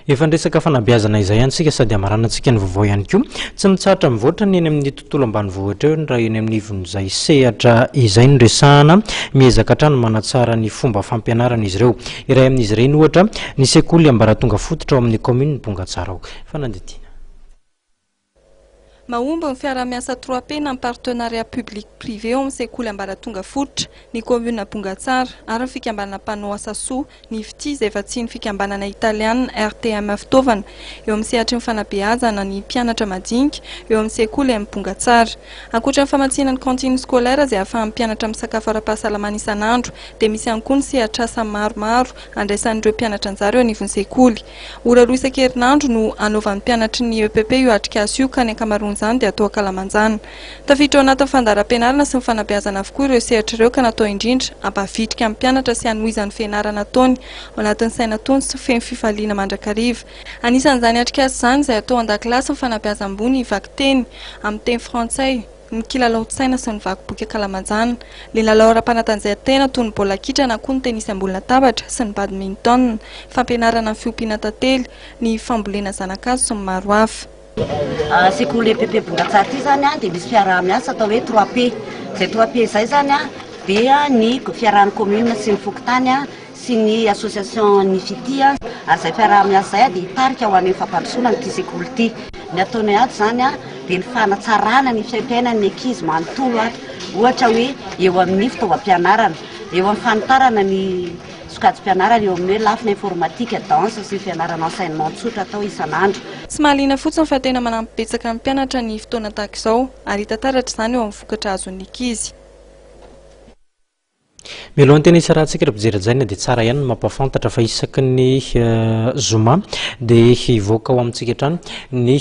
Efa ndresaka fanabeazana izay ihany sika sady amaranantsika ny vaovao ihany koa tsy mitsahatra mivoatra ny eny amin'ny tontolo ambanivohitra eo raha eny amin'ny ivon'izay sehatra izay no resahana miezaka hatrany manatsara ny fomba fampianarana izy ireo. Iray amin'izy ireny ohatra ny sekoly ambaratonga fototra ao amin'ny commune Bongatsara ao. Fananditina. Mahomby ny fiara-miasa 3P na partenariat public-privé ao amin'ny sekoly ambaratonga fototra ny commune Bongatsara ary ny fikambanana mpanao asa soa ny FITI izay efa tsy ny fikambanana italiana RTM fitaovana eo amin'ny sehatry ny fanabeazana ny mpianatra madinika eo amin'ny sekoly amin'ny Bongatsara. Ankoatra ny famatsiana ny cantine scolaire izay ahafahan'ny mpianatra misakafo ara-pahasalamana isan'andro dia misy ihany koa ny sehatr'asa maromaro andraisan'ireo mpianatra anjara eo anivon'ny sekoly. Ora roa isan-kerinandro no anaovan'ny mpianatry ny EPP io atrikasa io ka ny ankamaroany zany dia atao Kalamanjana. Tafiditra ao anatin'ny fandaharam-pianarana sy ny fanabeazana avokoa ireo sehatra ireo ka natao indrindra ampavitrika amin'ny mpianatra sy hanohizan'ny fianarana ataony ao anatin'ny saina taony sy feno fifaliana mandrakariva. Anisan'izany atrikasa izany izay atao an-dakilasy ny fanabeazam-bony vaky teny amin'ny teny frantsay, ny kilalao-tsaina sy ny vaky boky Kalamanjana, ny lalao ara-panatanjahantena toy ny baolina kitra na koa ny tenisy ambony latabatra sy ny badminton, fampianarana ny fiompiana tantely, ny fambolena zanak'azo sy ny maro hafa. Sekoly EPP Bongatsara ity zany dia misy fiaraha-miasa atao hoe 3P. Izay 3P izay zany dia ny fiarahan'ny commune sy ny fokontany sy ny association ny FITI ary izay fiaraha-miasa izay dia hitarika ho an'ny fampandrosoana ity sekoly ity. Ny ataony ato zany dia ny fanatsarana ny fiainan'ny ankizy manontolo ohatra hoe eo amin'ny fitaovam-pianarana, eo amin'ny fanitarana ny sokajim-pianarana eo amin'ny hoe lafina informatika, danse sy fianarana enseignement tsotra atao isan'andro. Tsy mahaliana fotsiny fa tena manampibetsaka ny mpianatra ny fotoana tahaka izao ary hita taratra izany eo amin'ny vokatra azon'ny ankizy. Mialohan'ny tena isa raha tsika repijery-jaina dia tsara ihany ny mampafantatra fa isaky ny zoma dia hivoaka ao amintsika hatrany ny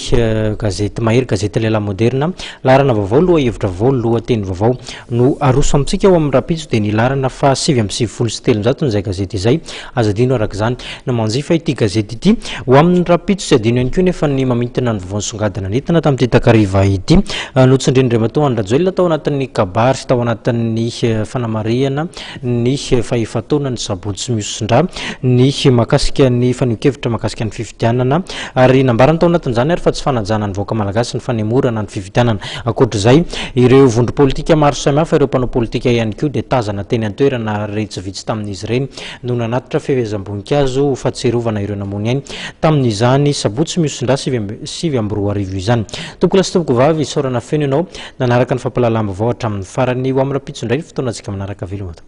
gazety mahery gazety lehilahy moderna laharana vaovao loha hevitra vaovao lohateny vaovao no aroso amintsika ao amin'ny rapitso dia ny laharana fa 7:77 izay gazety izay azo adino araka izany na manjifa ity gazety ity ho amin'ny rapitso sy adino ihany koa nefa ny mamintana ny vaovao nisongadina nentina tamin'ity takariva ity notsindren'Andriamatoa Andrajoelina tao anatin'ny kabary sy tao anatin'ny fanamariana ny fahefataona ny sabotsy miosindra ny makasika ny fanokevitra makasika ny fifidianana ary nambarana tao anatin'izany ary fa tsy fanajana ny vahoaka malagasy ny fanemorana ny fifidianana. Ankoatr'izay ireo vondro politika maro samihafa ireo mpanao politika ihany koa dia tazana teny an-toerana retsivitsy tamin'izy ireny no nanatitra fehezam-boninkazo ho fahatserovana ireo namony ainy tamin'izany sabotsy miosindra 7 izany. Tompoko lasa tompoko vavy isaorana feno ianao nanaraka ny fampalalamba vaovao hatramin'ny farany ho amin'ny rapitso indray fotoana antsika manaraka veloma.